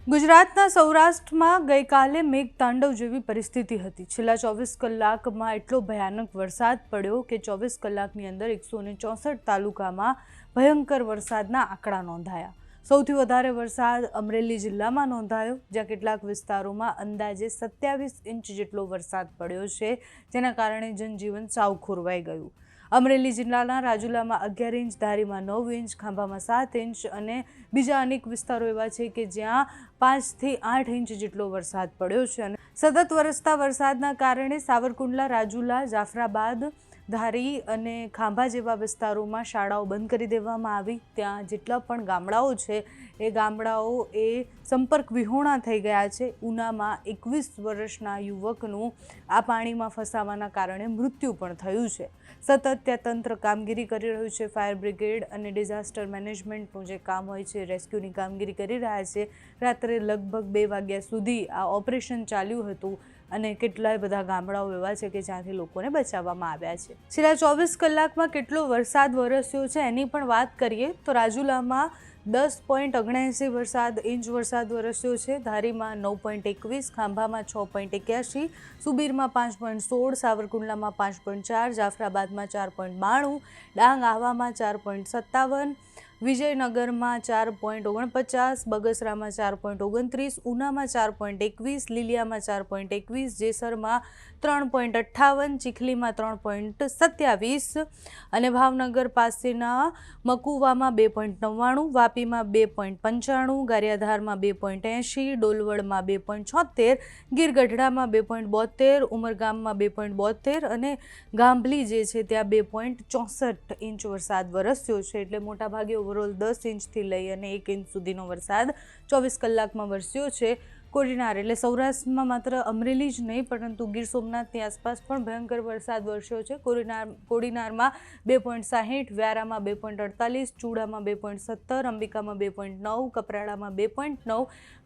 ગુજરાતના સૌરાષ્ટ્રમાં ગઈકાલે મેઘતાંડવ જેવી પરિસ્થિતિ હતી। છેલ્લા 24 કલાકમાં એટલો ભયાનક વરસાદ પડ્યો કે 24 કલાકની અંદર 164 તાલુકામાં ભયંકર વરસાદના આંકડા નોંધાયા। સૌથી વધારે વરસાદ અમરેલી જિલ્લામાં નોંધાયો, જ્યાં કેટલાક વિસ્તારોમાં અંદાજે 27 ઇંચ જેટલો વરસાદ પડ્યો છે, જેના કારણે જનજીવન સાવ ખોરવાઈ ગયું। અમરેલી જિલ્લાના રાજુલામાં 11 ઇંચ, ધારીમાં 9 ઇંચ, ખાંભામાં 7 ઇંચ અને બીજા અનેક વિસ્તારો એવા છે કે જ્યાં 5 થી 8 ઇંચ જેટલો વરસાદ પડ્યો છે। અને સતત વરસતા વરસાદના કારણે સાવરકુંડલા, રાજુલા, જાફરાબાદ, ધારી અને ખાંભા જેવા વિસ્તારોમાં શાળાઓ બંધ કરી દેવામાં આવી। ત્યાં જેટલા પણ ગામડાઓ છે એ ગામડાઓ સંપર્ક વિહોણા થઈ ગયા છે। ઉનામાં 21 વર્ષના યુવકનું આ પાણીમાં ફસાવાના કારણે મૃત્યુ પણ થયું છે। સતત ત્યાં તંત્ર કામગીરી કરી રહ્યું છે। ફાયર બ્રિગેડ અને ડિઝાસ્ટર મેનેજમેન્ટનું જે કામ હોય છે, રેસ્ક્યુની કામગીરી કરી રહ્યા છે। રાત્રે લગભગ 2 વાગ્યા સુધી આ ઓપરેશન ચાલ્યું હતું અને કેટલાય બધા ગામડાઓ એવા છે કે જ્યાંથી લોકોને બચાવવામાં આવ્યા છે। છેલ્લા 24 કલાકમાં કેટલો વરસાદ વરસ્યો છે એની પણ વાત કરીએ તો રાજુલામાં 10.79 ઇંચ વરસાદ વરસ્યો છે, ધારીમાં 9.21, ખાંભામાં 6.81, સુબીરમાં 5.16, સાવરકુંડલામાં 5.4, જાફરાબાદમાં 4.92, ડાંગ આહવામાં 4.57, વિજયનગરમાં 4.49, બગસરામાં 4.29, ઉનામાં 4.21, લીલિયામાં 4.21, જેસરમાં 3.58, ચીખલીમાં 3.27 અને ભાવનગર પાસેના મકુવામાં 2.99, વાપીમાં 2.95, ગારિયાધારમાં 2.80, ડોલવડમાં 2.76, ગીરગઢડામાં 2.72, ઉમરગામમાં 2.72 અને ગાંભલી જે છે ત્યાં 2.64 ઇંચ વરસાદ વરસ્યો છે। એટલે મોટાભાગે ઓવરઓલ 10 ઇંચથી લઈ અને 1 ઇંચ સુધીનો વરસાદ 24 કલાકમાં વરસ્યો છે। કોડીનાર એટલે સૌરાષ્ટ્રમાં માત્ર અમરેલી જ નહીં પરંતુ ગીર સોમનાથની આસપાસ પણ ભયંકર વરસાદ વરસ્યો છે। કોડીનારમાં 2.60, વ્યારામાં 2.48, ચૂડામાં 2.17, અંબિકામાં 2.9, કપરાડામાં 2.9,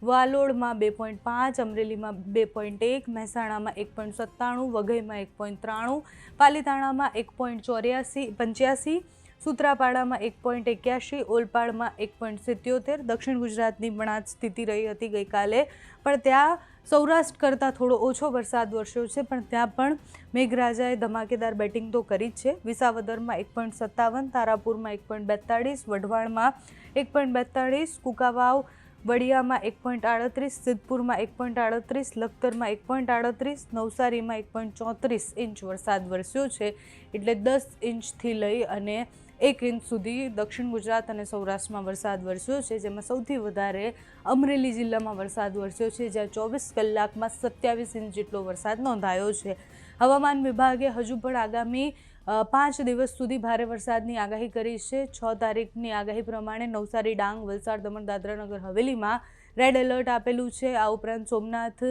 વાલોડમાં 2.5, અમરેલીમાં 2.1, મહેસાણામાં 1.97, વઘઈમાં 1.93, પાલીતાણામાં 1.85, સુત્રાપાડામાં 1.81, ઓલપાડમાં 1.77। દક્ષિણ ગુજરાતની પણ આ સ્થિતિ રહી હતી ગઈકાલે, પણ ત્યાં સૌરાષ્ટ્ર કરતાં થોડો ઓછો વરસાદ વરસ્યો છે, પણ ત્યાં પણ મેઘરાજાએ ધમાકેદાર બેટિંગ તો કરી જ છે। વિસાવદરમાં 1.57, તારાપુરમાં 1.42, વઢવાણમાં 1.42, કુકાવાવ વડિયામાં 1.38, સિદ્ધપુરમાં 1.38, લખતરમાં 1.38, નવસારીમાં 1.34 ઇંચ વરસાદ વરસ્યો છે। એટલે 10 ઇંચથી લઈ અને 1 ઇંચ સુધી દક્ષિણ ગુજરાત અને સૌરાષ્ટ્રમાં વરસાદ વરસ્યો છે, જેમાં સૌથી વધારે અમરેલી જિલ્લામાં વરસાદ વરસ્યો છે, જ્યાં 24 કલાકમાં 27 ઇંચ જેટલો વરસાદ નોંધાયો છે। હવામાન વિભાગે હજુ પણ આગામી 5 દિવસ સુધી ભારે વરસાદની આગાહી કરી છે। 6 તારીખની આગાહી પ્રમાણે નવસારી, ડાંગ, વલસાડ, દમણ, દાદરા નગર હવેલીમાં રેડ એલર્ટ આપેલું છે। આ ઉપરાંત સોમનાથ,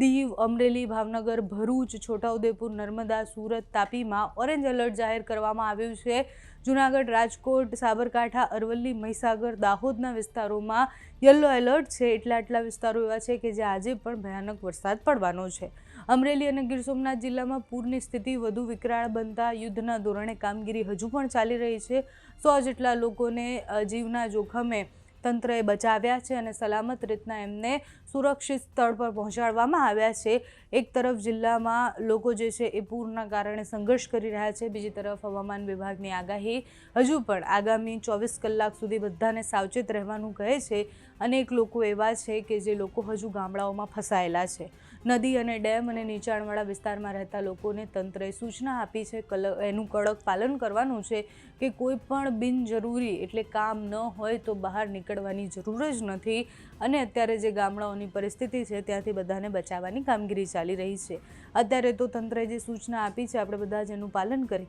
દીવ, અમરેલી, ભાવનગર, ભરૂચ, છોટાઉદેપુર, નર્મદા, સુરત, તાપીમાં ઓરેન્જ એલર્ટ જાહેર કરવામાં આવ્યું છે। જૂનાગઢ, રાજકોટ, સાબરકાંઠા, અરવલ્લી, મહીસાગર, દાહોદના વિસ્તારોમાં યલો એલર્ટ છે। આટલા વિસ્તારો એવા છે કે જ્યાં આજે પણ ભયાનક વરસાદ પડવાનો છે। અમરેલી અને ગીર સોમનાથ જિલ્લામાં પૂરની સ્થિતિ વધુ વિકરાળ બનતા યુદ્ધના ધોરણે કામગીરી હજુ પણ ચાલી રહી છે। 100 જેટલા લોકોને જીવના જોખમે તંત્રએ બચાવ્યા છે અને સલામત રીતના એમને સુરક્ષિત સ્થળ પર પહોંચાડવામાં આવ્યા છે। એક તરફ જિલ્લામાં લોકો જે છે એ પૂરના કારણે સંઘર્ષ કરી રહ્યા છે, બીજી તરફ હવામાન વિભાગની આગાહી હજુ પણ આગામી 24 કલાક સુધી બધાને સાવચેત રહેવાનું કહે છે। અનેક લોકો એવા છે કે જે લોકો હજુ ગામડાઓમાં ફસાયેલા છે। નદી અને ડેમ અને નીચાણવાળા વિસ્તારમાં રહેતા લોકોને તંત્રએ સૂચના આપી છે, એનું કડક પાલન કરવાનું છે કે કોઈ પણ બિનજરૂરી એટલે કામ ન હોય તો બહાર નીકળવાની જરૂર જ નથી। અને અત્યારે જે ગામડાઓની પરિસ્થિતિ છે ત્યાંથી બધાને બચાવવાની કામગીરી ચાલી રહી છે। અત્યારે તો તંત્રએ જે સૂચના આપી છે આપણે બધા જ એનું પાલન કરી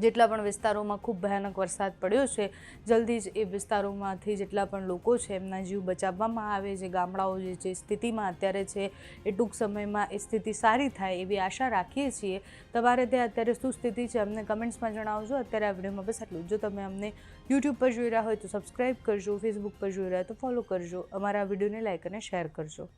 જેટલા પણ વિસ્તારોમાં ખૂબ ભયાનક વરસાદ પડ્યો છે જલ્દી જ એ વિસ્તારોમાંથી જેટલા પણ લોકો છે એમના જીવ બચાવવામાં આવે। જે ગામડાઓ જે સ્થિતિમાં અત્યારે છે એ ટૂંક સમયમાં એ સ્થિતિ સારી થાય એવી આશા રાખીએ છીએ। તમારે ત્યાં અત્યારે શું સ્થિતિ છે અમને કમેન્ટ્સમાં જણાવજો। અત્યારે આ વિડીયોમાં બસ આટલું। જો તમે અમને યુટ્યુબ પર જોઈ રહ્યા હોય તો સબસ્ક્રાઈબ કરજો, ફેસબુક પર જોઈ રહ્યા હોય તો ફોલો કરજો, અમારા વિડીયોને લાઈક અને શેર કરજો।